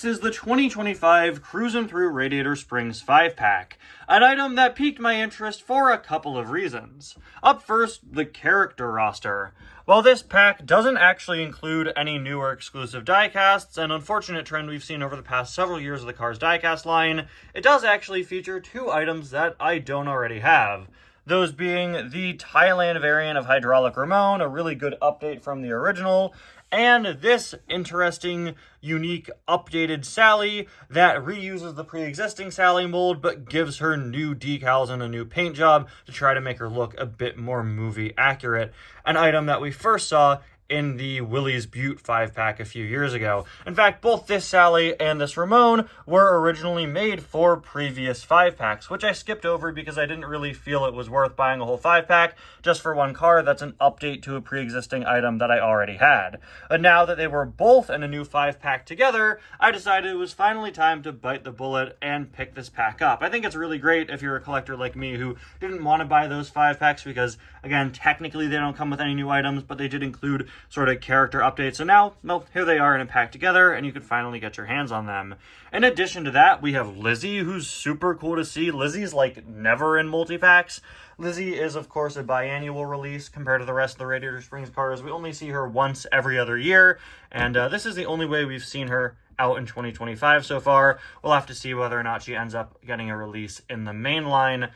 This is the 2025 Cruisin through Radiator Springs 5-pack, an item that piqued my interest for a couple of reasons. Up first, the character roster. While this pack doesn't actually include any new or exclusive diecasts, an unfortunate trend we've seen over the past several years of the Cars diecast line, it does actually feature two items that I don't already have. Those being the Thailand variant of Hydraulic Ramon, a really good update from the original, and this interesting, unique, updated Sally that reuses the pre-existing Sally mold but gives her new decals and a new paint job to try to make her look a bit more movie accurate. An item that we first saw in the Willys Butte 5-pack a few years ago. In fact, both this Sally and this Ramon were originally made for previous 5-packs, which I skipped over because I didn't really feel it was worth buying a whole 5-pack just for one car that's an update to a pre-existing item that I already had. But now that they were both in a new 5-pack together, I decided it was finally time to bite the bullet and pick this pack up. I think it's really great if you're a collector like me who didn't want to buy those 5-packs because, again, technically they don't come with any new items, but they did include sort of character updates. So now, well, here they are in a pack together, and you can finally get your hands on them. In addition to that, we have Lizzie, who's super cool to see. Lizzie's like never in multi-packs. Lizzie is, of course, a biannual release compared to the rest of the Radiator Springs cars. We only see her once every other year, and this is the only way we've seen her out in 2025 so far. We'll have to see whether or not she ends up getting a release in the main line.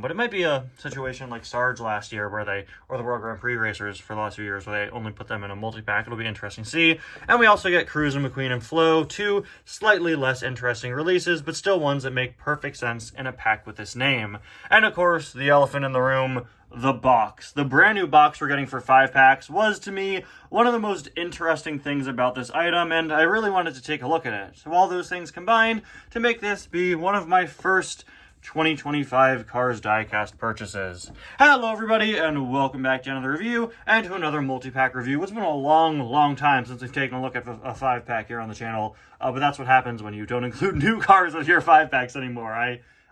But it might be a situation like Sarge last year or the World Grand Prix racers for the last few years where they only put them in a multi-pack. It'll be interesting to see. And we also get Cruisin, McQueen, and Flo, two slightly less interesting releases, but still ones that make perfect sense in a pack with this name. And of course, the elephant in the room, the box. The brand new box we're getting for 5-packs was, to me, one of the most interesting things about this item, and I really wanted to take a look at it. So all those things combined to make this be one of my first 2025 Cars diecast purchases. Hello everybody, and welcome back to another review, and to another multi-pack review. It's been a long time since we've taken a look at a 5-pack here on the channel, but that's what happens when you don't include new cars with your 5-packs anymore.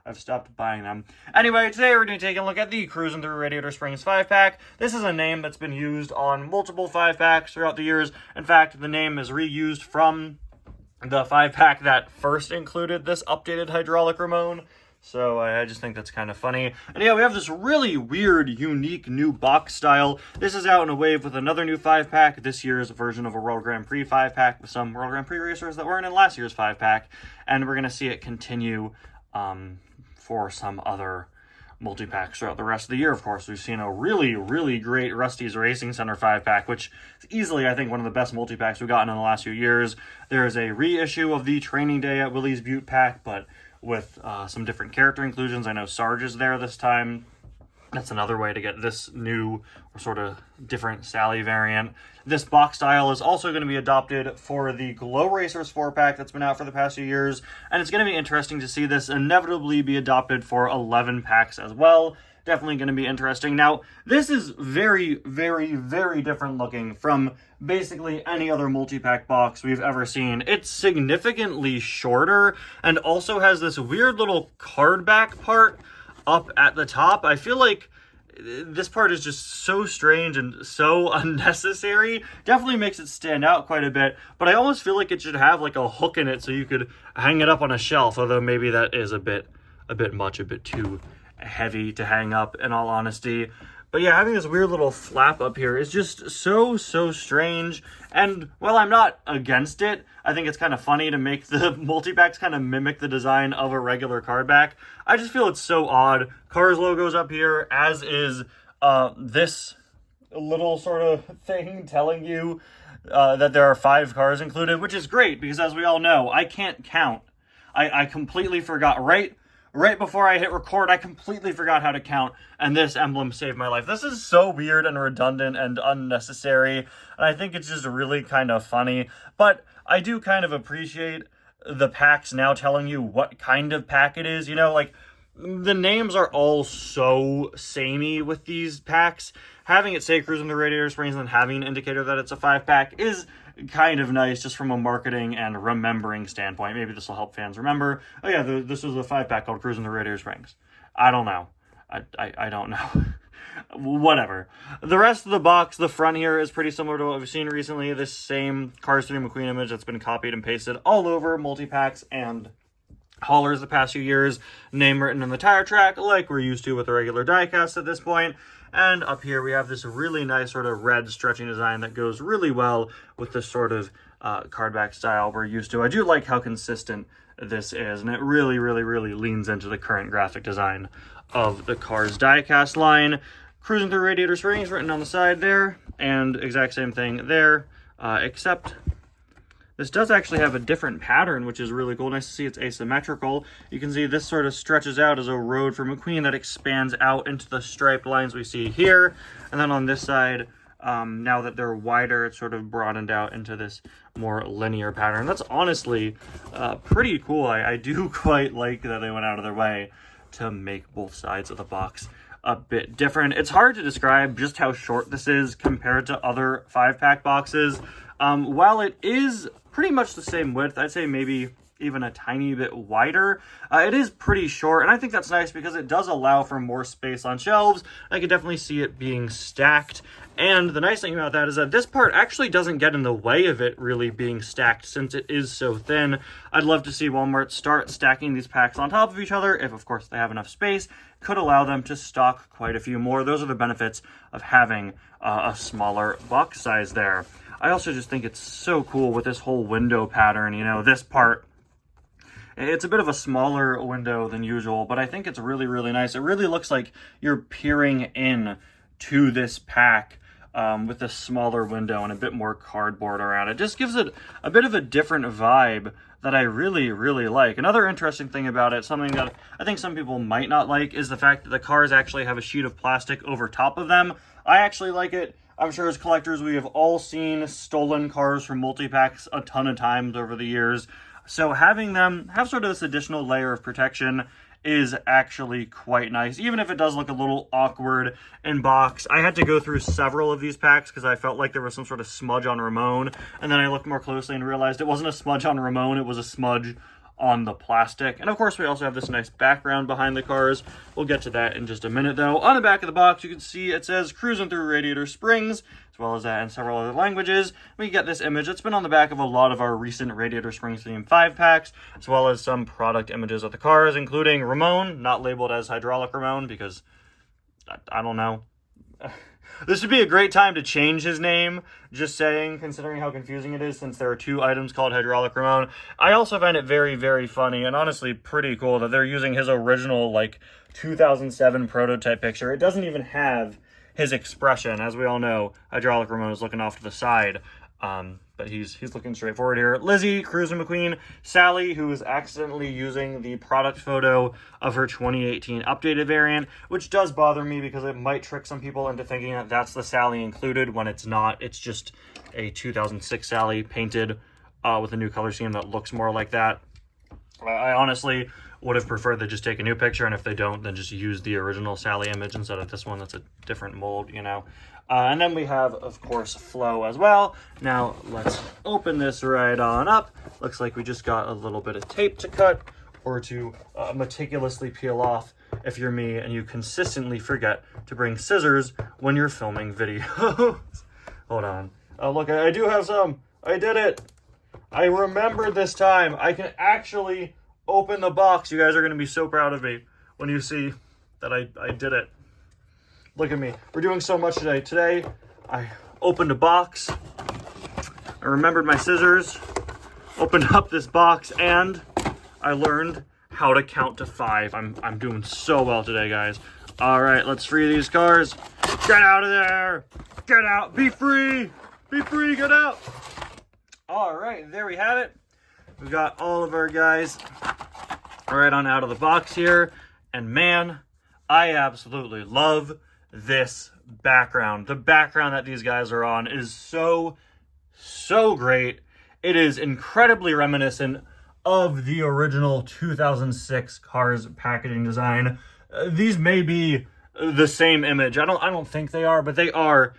I've stopped buying them. Anyway, today we're going to take a look at the Cruisin through Radiator Springs 5-pack. This is a name that's been used on multiple 5-packs throughout the years. In fact, the name is reused from the 5-pack that first included this updated Hydraulic Ramon. So I just think that's kind of funny. And yeah, we have this really weird, unique new box style. This is out in a wave with another new 5-pack, this year's version of a World Grand Prix 5-pack with some World Grand Prix racers that weren't in last year's 5-pack. And we're going to see it continue for some other multi-packs throughout the rest of the year. Of course, we've seen a really great Rusty's Racing Center 5-pack, which is easily, I think, one of the best multi-packs we've gotten in the last few years. There is a reissue of the Training Day at Willys Butte pack, but with some different character inclusions. I know Sarge is there this time. That's another way to get this new or sort of different Sally variant. This box style is also going to be adopted for the Glow Racers 4-pack that's been out for the past few years, and it's going to be interesting to see this inevitably be adopted for 11 packs as well. Definitely going to be interesting. Now, this is very different looking from basically any other multi-pack box we've ever seen. It's significantly shorter and also has this weird little card back part up at the top. I feel like this part is just so strange and so unnecessary. Definitely makes it stand out quite a bit, but I almost feel like it should have like a hook in it so you could hang it up on a shelf, although maybe that is a bit much, a bit too heavy to hang up, in all honesty. But yeah, having this weird little flap up here is just so strange. And while I'm not against it, I think it's kind of funny to make the multi-packs kind of mimic the design of a regular card back. I just feel it's so odd. Cars logo's up here, as is this little sort of thing telling you that there are 5 cars included, which is great because, as we all know, I can't count. I completely forgot right before I hit record, I completely forgot how to count, and this emblem saved my life. This is so weird and redundant and unnecessary, and I think it's just really kind of funny. But I do kind of appreciate the packs now telling you what kind of pack it is. You know, like, the names are all so samey with these packs. Having it say Cruisin' the Radiator Springs and having an indicator that it's a 5-pack is kind of nice just from a marketing and remembering standpoint. Maybe this will help fans remember, oh yeah, this was a 5-pack called Cruisin' the Radiator Springs. I don't know. I don't know. Whatever. The rest of the box, the front here, is pretty similar to what we've seen recently. This same Cars 3 McQueen image that's been copied and pasted all over multi-packs and haulers the past few years. Name written on the tire track, like we're used to with a regular diecast at this point. And up here we have this really nice sort of red stretching design that goes really well with the sort of card back style we're used to. I do like how consistent this is, and it really, really, really leans into the current graphic design of the Cars diecast line. Cruising through Radiator Springs written on the side there, and exact same thing there, except this does actually have a different pattern, which is really cool. Nice to see it's asymmetrical. You can see this sort of stretches out as a road for McQueen that expands out into the striped lines we see here. And then on this side, now that they're wider, it's sort of broadened out into this more linear pattern. That's honestly pretty cool. I do quite like that they went out of their way to make both sides of the box a bit different. It's hard to describe just how short this is compared to other 5-pack boxes. While it is pretty much the same width, I'd say maybe even a tiny bit wider, it is pretty short, and I think that's nice because it does allow for more space on shelves. I could definitely see it being stacked, and the nice thing about that is that this part actually doesn't get in the way of it really being stacked since it is so thin. I'd love to see Walmart start stacking these packs on top of each other, if of course they have enough space. Could allow them to stock quite a few more. Those are the benefits of having a smaller box size there. I also just think it's so cool with this whole window pattern. You know, this part, it's a bit of a smaller window than usual, but I think it's really, really nice. It really looks like you're peering in to this pack with a smaller window and a bit more cardboard around it. Just gives it a bit of a different vibe that I really, really like. Another interesting thing about it, something that I think some people might not like, is the fact that the cars actually have a sheet of plastic over top of them. I actually like it. I'm sure as collectors, we have all seen stolen cars from multi-packs a ton of times over the years. So having them have sort of this additional layer of protection is actually quite nice, even if it does look a little awkward in box. I had to go through several of these packs because I felt like there was some sort of smudge on Ramon, and then I looked more closely and realized it wasn't a smudge on Ramon, it was a smudge on the plastic. And of course we also have this nice background behind the cars. We'll get to that in just a minute though. On the back of the box you can see it says Cruisin' Through Radiator Springs, as well as that in several other languages. We get this image that's been on the back of a lot of our recent Radiator Springs themed 5-packs, as well as some product images of the cars, including Ramon, not labeled as Hydraulic Ramon because I don't know. This would be a great time to change his name, just saying, considering how confusing it is since there are 2 items called Hydraulic Ramon. I also find it very, very funny and honestly pretty cool that they're using his original, like, 2007 prototype picture. It doesn't even have his expression. As we all know, Hydraulic Ramon is looking off to the side. But he's looking straight forward here. Lizzie, Cruisin' McQueen, Sally, who is accidentally using the product photo of her 2018 updated variant, which does bother me because it might trick some people into thinking that that's the Sally included when it's not. It's just a 2006 Sally painted with a new color scheme that looks more like that. I honestly would have preferred to just take a new picture, and if they don't, then just use the original Sally image instead of this one that's a different mold, you know. And then we have, of course, Flo as well. Now, let's open this right on up. Looks like we just got a little bit of tape to cut or to meticulously peel off if you're me and you consistently forget to bring scissors when you're filming videos. Hold on. Oh, look, I do have some. I did it. I remembered this time. I can actually open the box. You guys are going to be so proud of me when you see that I did it. Look at me. We're doing so much today. Today, I opened a box. I remembered my scissors, opened up this box, and I learned how to count to 5. I'm doing so well today, guys. All right, let's free these cars. Get out of there. Get out. Be free. Be free. Get out. All right, there we have it. We've got all of our guys right on out of the box here. And man, I absolutely love this background. The background that these guys are on is so great. It is incredibly reminiscent of the original 2006 Cars packaging design. These may be the same image. I don't think they are, but they are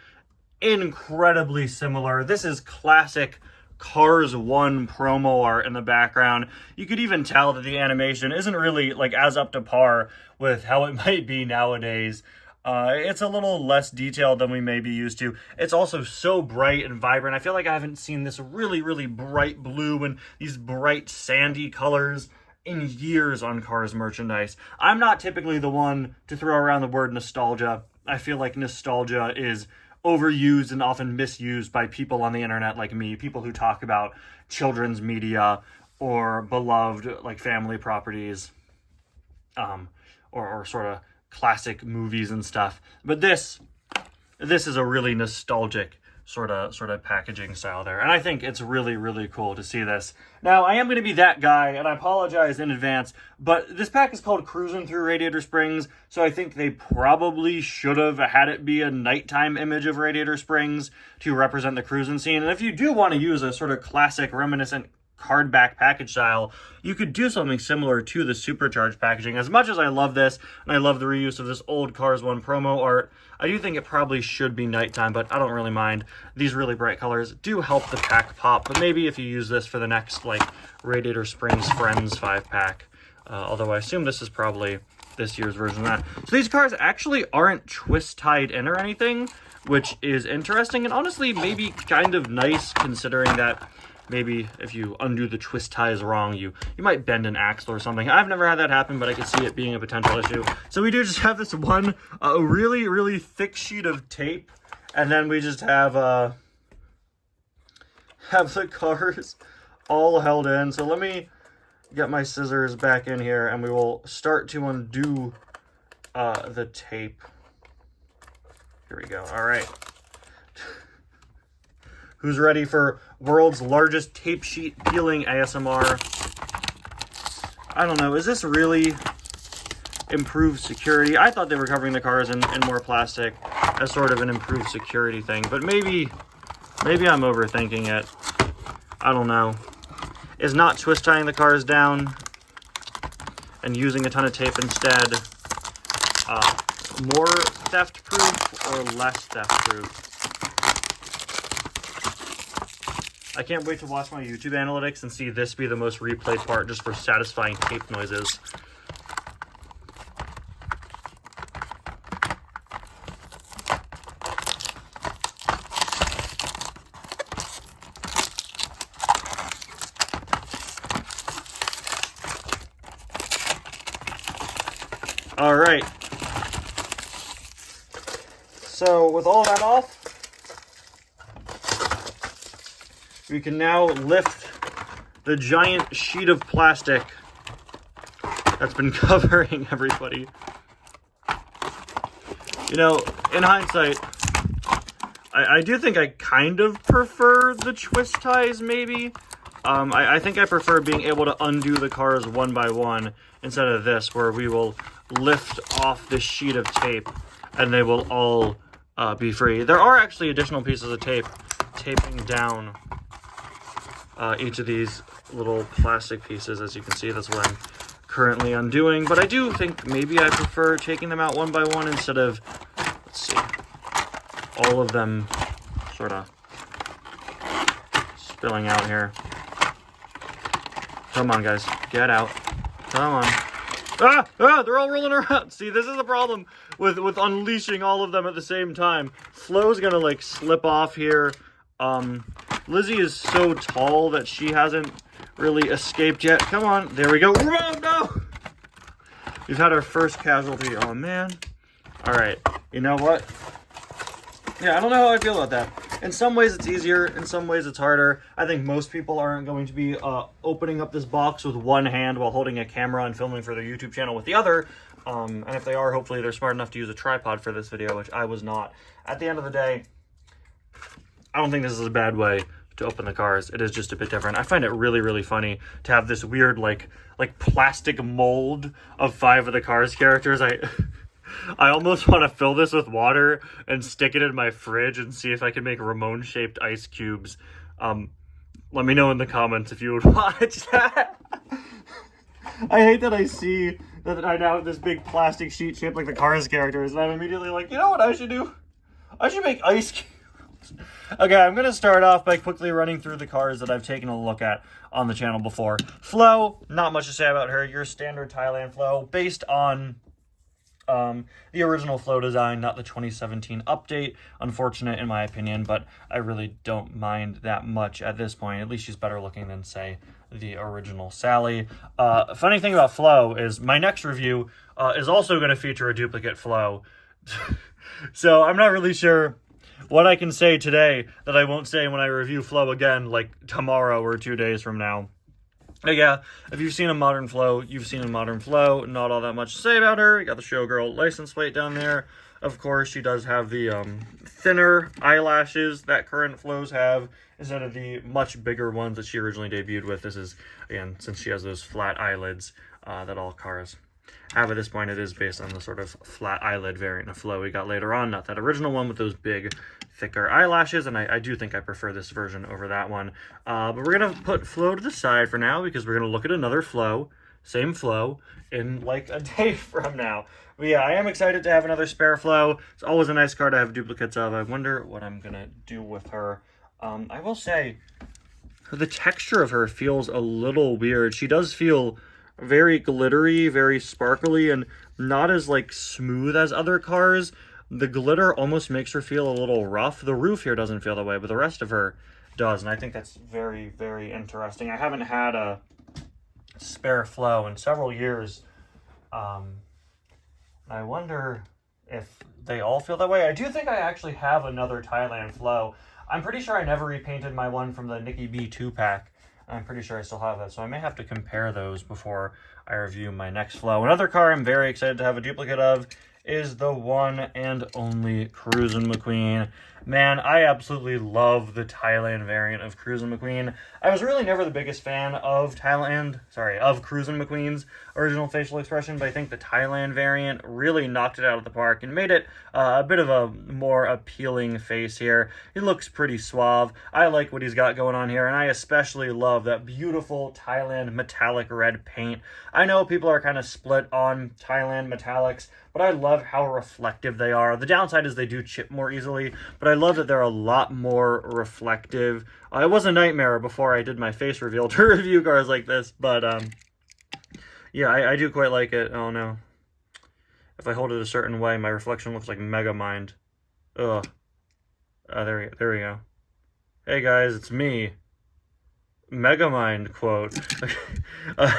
incredibly similar. This is classic Cars 1 promo art in the background. You could even tell that the animation isn't really like as up to par with how it might be nowadays. It's a little less detailed than we may be used to. It's also so bright and vibrant. I feel like I haven't seen this really, really bright blue and these bright sandy colors in years on Cars merchandise. I'm not typically the one to throw around the word nostalgia. I feel like nostalgia is overused and often misused by people on the internet like me, people who talk about children's media or beloved like family properties, or sort of classic movies and stuff. But this is a really nostalgic sort of packaging style there, and I think it's really, really cool to see this. Now, I am going to be that guy, and I apologize in advance, but this pack is called Cruisin through Radiator Springs, so I think they probably should have had it be a nighttime image of Radiator Springs to represent the cruising scene. And if you do want to use a sort of classic reminiscent card back package style, you could do something similar to the supercharged packaging. As much as I love this, and I love the reuse of this old Cars 1 promo art, I do think it probably should be nighttime, but I don't really mind. These really bright colors do help the pack pop, but maybe if you use this for the next, like, Radiator Springs Friends 5-pack, although I assume this is probably this year's version of that. So these cars actually aren't twist-tied in or anything, which is interesting, and honestly, maybe kind of nice, considering that maybe if you undo the twist ties wrong, you might bend an axle or something. I've never had that happen, but I could see it being a potential issue. So we do just have this one really, really thick sheet of tape, and then we just have the cars all held in. So let me get my scissors back in here, and we will start to undo the tape. Here we go. All right. Who's ready for world's largest tape sheet peeling ASMR? I don't know. Is this really improved security? I thought they were covering the cars in more plastic as sort of an improved security thing, but maybe I'm overthinking it. I don't know. Is not twist tying the cars down and using a ton of tape instead more theft proof or less theft proof? I can't wait to watch my YouTube analytics and see this be the most replayed part just for satisfying tape noises. All right. So with all that off, we can now lift the giant sheet of plastic that's been covering everybody. You know, in hindsight, I do think I kind of prefer the twist ties, maybe. I think I prefer being able to undo the cars one by one instead of this, where we will lift off this sheet of tape and they will all be free. There are actually additional pieces of tape taping down each of these little plastic pieces. As you can see, that's what I'm currently undoing, but I do think maybe I prefer taking them out one by one instead of, let's see, all of them sort of spilling out here. Come on, guys, get out. Come on. They're all rolling around. See, this is the problem with unleashing all of them at the same time. Flo's gonna like slip off here. Lizzie is so tall that she hasn't really escaped yet. Come on, there we go. Oh, no! We've had our first casualty. Oh, man. All right, you know what? Yeah, I don't know how I feel about that. In some ways, it's easier. In some ways, it's harder. I think most people aren't going to be opening up this box with one hand while holding a camera and filming for their YouTube channel with the other. And if they are, hopefully they're smart enough to use a tripod for this video, which I was not. At the end of the day, I don't think this is a bad way to open the cars. It is just a bit different. I find it really, really funny to have this weird, like plastic mold of 5 of the Cars characters. I almost want to fill this with water and stick it in my fridge and see if I can make Ramon-shaped ice cubes. Let me know in the comments if you would watch that. I hate that I see that I now have this big plastic sheet shaped like the Cars characters, and I'm immediately like, you know what I should do? I should make ice cubes. Okay, I'm going to start off by quickly running through the cars that I've taken a look at on the channel before. Flo, not much to say about her. Your standard Thailand Flo, based on the original flow design, not the 2017 update. Unfortunate in my opinion, but I really don't mind that much at this point. At least she's better looking than, say, the original Sally. Funny thing about Flo is my next review is also going to feature a duplicate Flo. So I'm not really sure what I can say today that I won't say when I review Flo again, like tomorrow or 2 days from now. But yeah, if you've seen a modern Flo, you've seen a modern Flo. Not all that much to say about her. You got the Showgirl license plate down there. Of course, she does have the thinner eyelashes that current Flows have, instead of the much bigger ones that she originally debuted with. This is, again, since she has those flat eyelids that all cars have at this point, it is based on the sort of flat eyelid variant of Flo we got later on, not that original one with those big, thicker eyelashes, and I do think I prefer this version over that one. But we're going to put Flo to the side for now, because we're going to look at another Flo, same Flo, in like a day from now. But yeah, I am excited to have another spare Flo. It's always a nice car to have duplicates of. I wonder what I'm going to do with her. I will say, the texture of her feels a little weird. She does feel very glittery, very sparkly, and not as like smooth as other cars. The glitter almost makes her feel a little rough. The roof here doesn't feel that way, but the rest of her does, and I think that's very, very interesting. I haven't had a spare Flo in several years. I wonder if they all feel that way. I do think I actually have another Thailand Flo. I'm pretty sure I never repainted my one from the Nikki B 2-pack. I'm pretty sure I still have that, so I may have to compare those before I review my next Flo. Another car I'm very excited to have a duplicate of is the one and only Cruisin McQueen. Man, I absolutely love the Thailand variant of Cruisin McQueen. I was really never the biggest fan of Cruisin McQueen's original facial expression, but I think the Thailand variant really knocked it out of the park and made it a bit of a more appealing face here. He looks pretty suave. I like what he's got going on here, and I especially love that beautiful Thailand metallic red paint. I know people are kind of split on Thailand metallics, but I love how reflective they are. The downside is they do chip more easily, but I love that they're a lot more reflective. It was a nightmare before I did my face reveal to review cars like this, but yeah, I do quite like it. Oh no. If I hold it a certain way, my reflection looks like Megamind. Ugh. There we go. Hey guys, it's me. Megamind quote.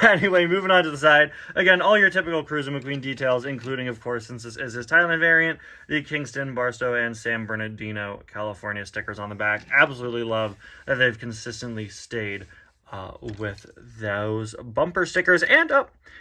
Anyway, moving on to the side. Again, all your typical Cruisin McQueen details, including, of course, since this is his Thailand variant, the Kingston, Barstow, and San Bernardino, California stickers on the back. Absolutely love that they've consistently stayed with those bumper stickers. And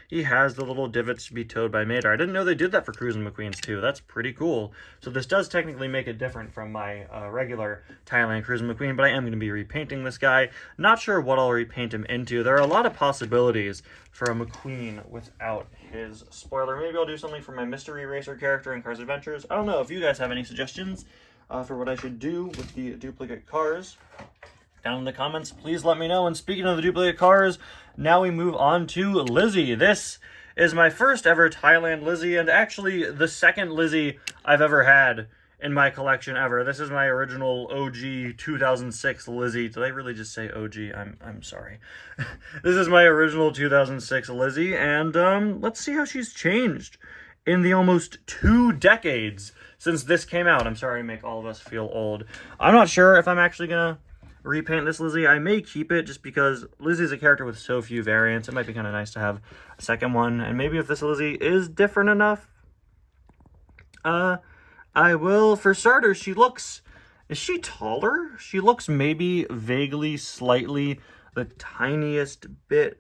he has the little divots to be towed by Madar. I didn't know they did that for Cruisin McQueen's too. That's pretty cool. So this does technically make it different from my regular Thailand Cruisin McQueen, but I am going to be repainting this guy. Not sure what I'll repaint him into. There are a lot of possibilities for a McQueen without his spoiler. Maybe I'll do something for my mystery racer character in Cars Adventures. I don't know if you guys have any suggestions for what I should do with the duplicate cars. Down in the comments, please let me know. And speaking of the duplicate cars, now we move on to Lizzie. This is my first ever Thailand Lizzie, and actually the second Lizzie I've ever had in my collection ever. This is my original OG 2006 Lizzie. Did I really just say OG? I'm sorry. This is my original 2006 Lizzie, and let's see how she's changed in the almost 2 decades since this came out. I'm sorry to make all of us feel old. I'm not sure if I'm actually gonna repaint this Lizzie. I may keep it just because Lizzie's a character with so few variants. It might be kind of nice to have a second one. And maybe if this Lizzie is different enough, I will. For starters, is she taller? She looks maybe vaguely, slightly, the tiniest bit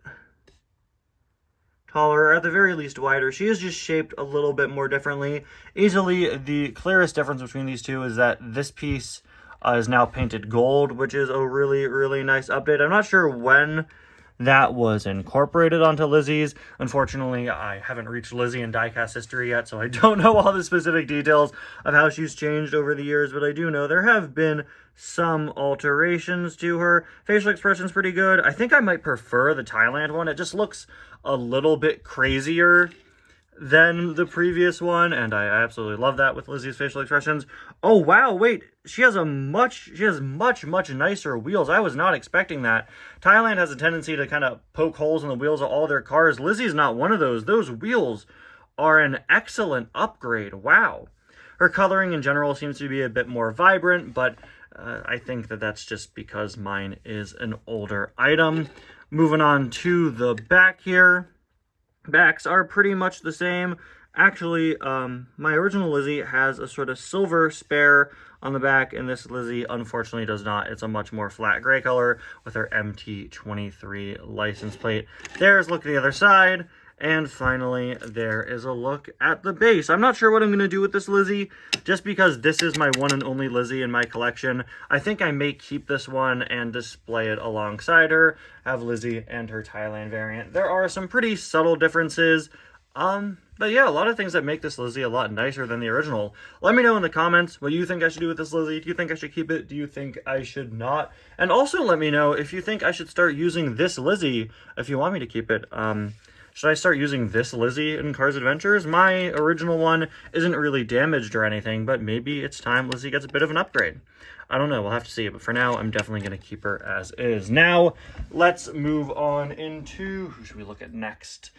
taller, or at the very least wider. She is just shaped a little bit more differently. Easily the clearest difference between these two is that this piece is now painted gold, which is a really, really nice update. I'm not sure when that was incorporated onto Lizzie's. Unfortunately, I haven't reached Lizzie in diecast history yet, so I don't know all the specific details of how she's changed over the years, but I do know there have been some alterations to her. Facial expression's pretty good. I think I might prefer the Thailand one. It just looks a little bit crazier than the previous one, and I absolutely love that with Lizzie's facial expressions. Oh wow, wait, she has much nicer wheels. I was not expecting that. Thailand has a tendency to kind of poke holes in the wheels of all their cars. Lizzie's not one of those. Those wheels are an excellent upgrade. Wow. Her coloring in general seems to be a bit more vibrant, but I think that that's just because mine is an older item. Moving on to the back here. Backs are pretty much the same. Actually, my original Lizzie has a sort of silver spare on the back, and this Lizzie unfortunately does not. It's a much more flat gray color with her MT23 license plate. There's a look at the other side. And finally, there is a look at the base. I'm not sure what I'm going to do with this Lizzie, just because this is my one and only Lizzie in my collection. I think I may keep this one and display it alongside her, have Lizzie and her Thailand variant. There are some pretty subtle differences, but yeah, a lot of things that make this Lizzie a lot nicer than the original. Let me know in the comments what you think I should do with this Lizzie. Do you think I should keep it? Do you think I should not? And also let me know if you think I should start using this Lizzie, if you want me to keep it. Should I start using this Lizzie in Cars Adventures? My original one isn't really damaged or anything, but maybe it's time Lizzie gets a bit of an upgrade. I don't know, we'll have to see, but for now, I'm definitely going to keep her as is. Now, let's move on into... who should we look at next?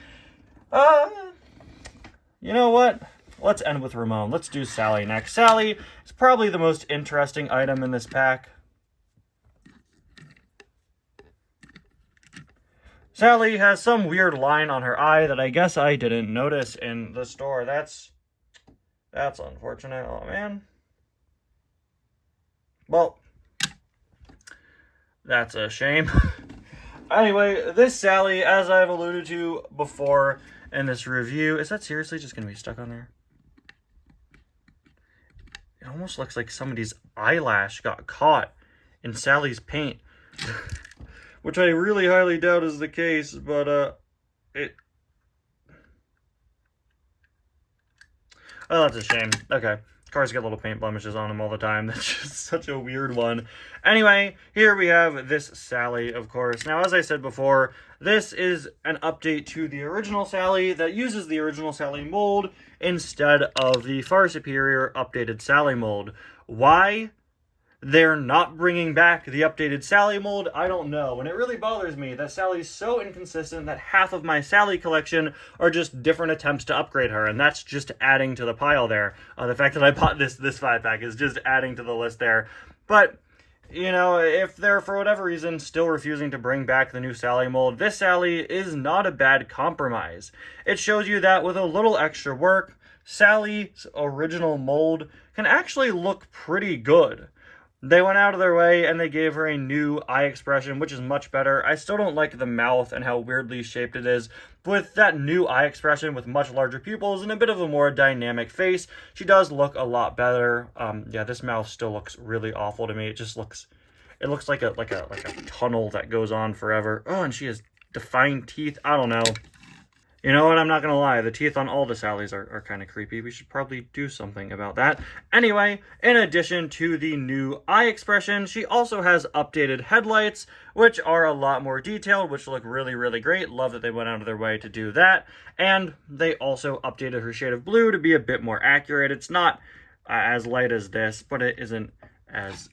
You know what? Let's end with Ramon. Let's do Sally next. Sally is probably the most interesting item in this pack. Sally has some weird line on her eye that I guess I didn't notice in the store. That's unfortunate. Oh, man. Well, that's a shame. Anyway, this Sally, as I've alluded to before in this review, is that seriously just going to be stuck on there? It almost looks like somebody's eyelash got caught in Sally's paint. Which I really highly doubt is the case, but, oh, that's a shame. Okay. Cars get little paint blemishes on them all the time. That's just such a weird one. Anyway, here we have this Sally, of course. Now, as I said before, this is an update to the original Sally that uses the original Sally mold instead of the far superior updated Sally mold. Why they're not bringing back the updated Sally mold, I don't know. And it really bothers me that Sally's so inconsistent that half of my Sally collection are just different attempts to upgrade her, and that's just adding to the pile there. The fact that I bought this 5-pack is just adding to the list there. But, you know, if they're, for whatever reason, still refusing to bring back the new Sally mold, this Sally is not a bad compromise. It shows you that with a little extra work, Sally's original mold can actually look pretty good. They went out of their way and they gave her a new eye expression, which is much better. I still don't like the mouth and how weirdly shaped it is. With that new eye expression with much larger pupils and a bit of a more dynamic face, she does look a lot better. Yeah, this mouth still looks really awful to me. It looks like a tunnel that goes on forever. Oh, and she has defined teeth. I don't know. You know what? I'm not going to lie. The teeth on all the Sallys are kind of creepy. We should probably do something about that. Anyway, in addition to the new eye expression, she also has updated headlights, which are a lot more detailed, which look really, really great. Love that they went out of their way to do that. And they also updated her shade of blue to be a bit more accurate. It's not as light as this, but it isn't as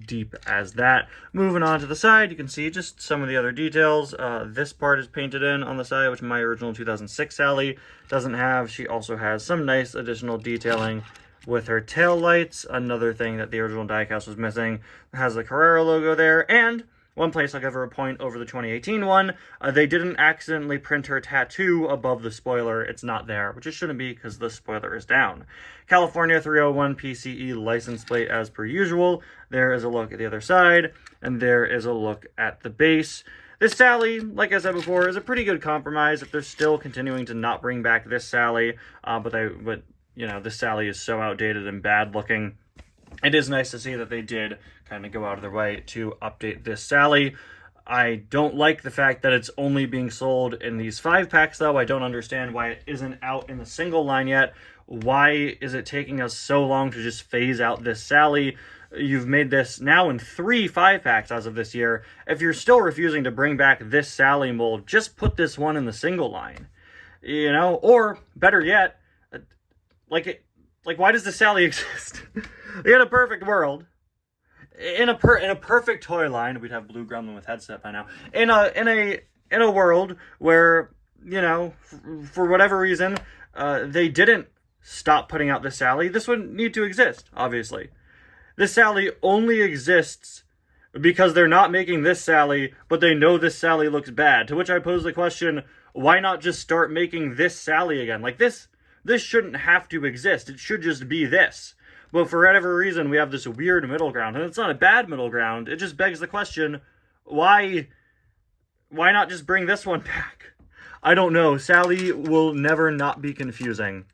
deep as that. Moving on to the side, you can see just some of the other details. This part is painted in on the side, which my original 2006 Sally doesn't have. She also has some nice additional detailing with her tail lights. Another thing that the original diecast was missing. It has the Carrera logo there, and one place I'll give her a point over the 2018 one, they didn't accidentally print her tattoo above the spoiler. It's not there, which it shouldn't be because the spoiler is down. California 301 PCE license plate as per usual. There is a look at the other side, and there is a look at the base. This Sally, like I said before, is a pretty good compromise if they're still continuing to not bring back this Sally, but you know, this Sally is so outdated and bad looking. It is nice to see that they did kind of go out of their way to update this Sally. I don't like the fact that it's only being sold in these 5-packs, though. I don't understand why it isn't out in the single line yet. Why is it taking us so long to just phase out this Sally? You've made this now in 3 5-packs as of this year. If you're still refusing to bring back this Sally mold, just put this one in the single line. You know, or better yet, why does the Sally exist? In a perfect world, in a perfect toy line, we'd have Blue Gremlin with headset by now. In a world where, you know, for whatever reason, they didn't stop putting out this Sally. This wouldn't need to exist, obviously. This Sally only exists because they're not making this Sally, but they know this Sally looks bad. To which I pose the question, why not just start making this Sally again? Like, this shouldn't have to exist. It should just be this. But for whatever reason, we have this weird middle ground. And it's not a bad middle ground. It just begs the question, why not just bring this one back? I don't know. Sally will never not be confusing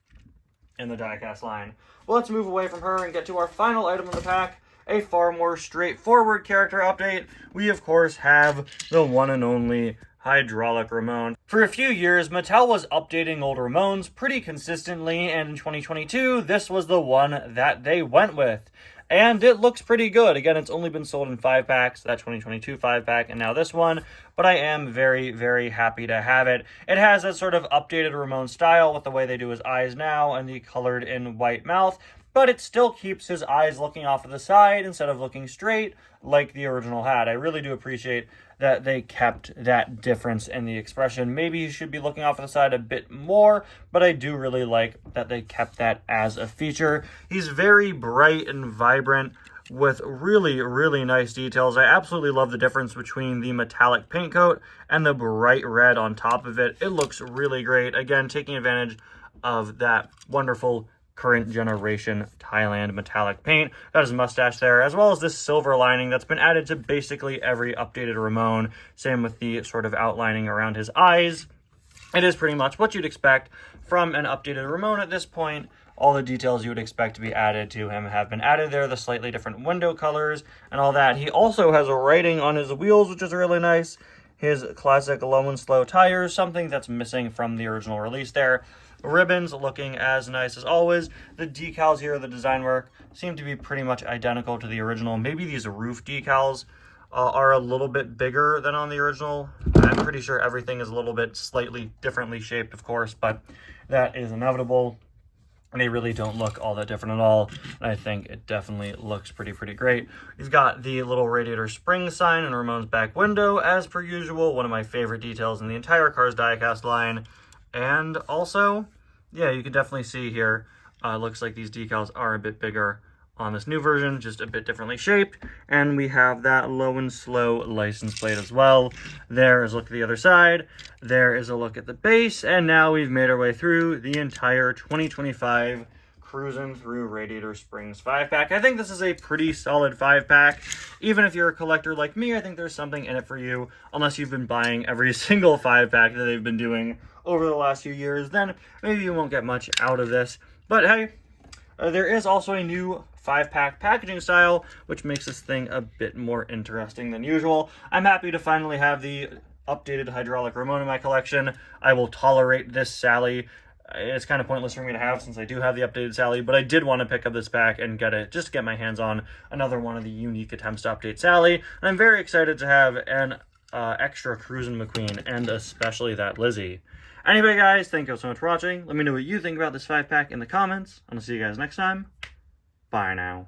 in the diecast line. Well, let's move away from her and get to our final item in the pack, a far more straightforward character update. We, of course, have the one and only Hydraulic Ramon. For a few years, Mattel was updating old Ramones pretty consistently, and in 2022, this was the one that they went with. And it looks pretty good. Again, it's only been sold in 5-packs, that 2022 5-pack, and now this one. But I am very, very happy to have it. It has that sort of updated Ramon style with the way they do his eyes now and the colored in white mouth. But it still keeps his eyes looking off to the side instead of looking straight like the original had. I really do appreciate that they kept that difference in the expression. Maybe he should be looking off to the side a bit more, but I do really like that they kept that as a feature. He's very bright and vibrant with really, really nice details. I absolutely love the difference between the metallic paint coat and the bright red on top of it. It looks really great. Again, taking advantage of that wonderful current generation Thailand metallic paint. Got his mustache there, as well as this silver lining that's been added to basically every updated Ramon. Same with the sort of outlining around his eyes. It is pretty much what you'd expect from an updated Ramon at this point. All the details you would expect to be added to him have been added there, the slightly different window colors and all that. He also has a writing on his wheels, which is really nice. His classic low and slow tires, something that's missing from the original release there. Ribbons looking as nice as always. The decals here, the design work, seem to be pretty much identical to the original. Maybe these roof decals are a little bit bigger than on the original. I'm pretty sure everything is a little bit slightly differently shaped, of course, but that is inevitable. They really don't look all that different at all. And I think it definitely looks pretty great. He's got the little Radiator spring sign in Ramon's back window, as per usual. One of my favorite details in the entire Cars diecast line. And also, yeah, you can definitely see here, looks like these decals are a bit bigger on this new version, just a bit differently shaped. And we have that low and slow license plate as well. There is a look at the other side. There is a look at the base. And now we've made our way through the entire 2025 Cruisin' Through Radiator Springs 5-pack. I think this is a pretty solid 5-pack. Even if you're a collector like me, I think there's something in it for you. Unless you've been buying every single 5-pack that they've been doing over the last few years, then maybe you won't get much out of this. But hey, there is also a new 5-pack packaging style, which makes this thing a bit more interesting than usual. I'm happy to finally have the updated Hydraulic Ramon in my collection. I will tolerate this Sally. It's kind of pointless for me to have since I do have the updated Sally, but I did want to pick up this pack and get it, just to get my hands on another one of the unique attempts to update Sally. And I'm very excited to have an extra Cruisin' McQueen, and especially that Lizzie. Anyway, guys, thank you so much for watching. Let me know what you think about this 5-pack in the comments. And I'll see you guys next time. Bye now.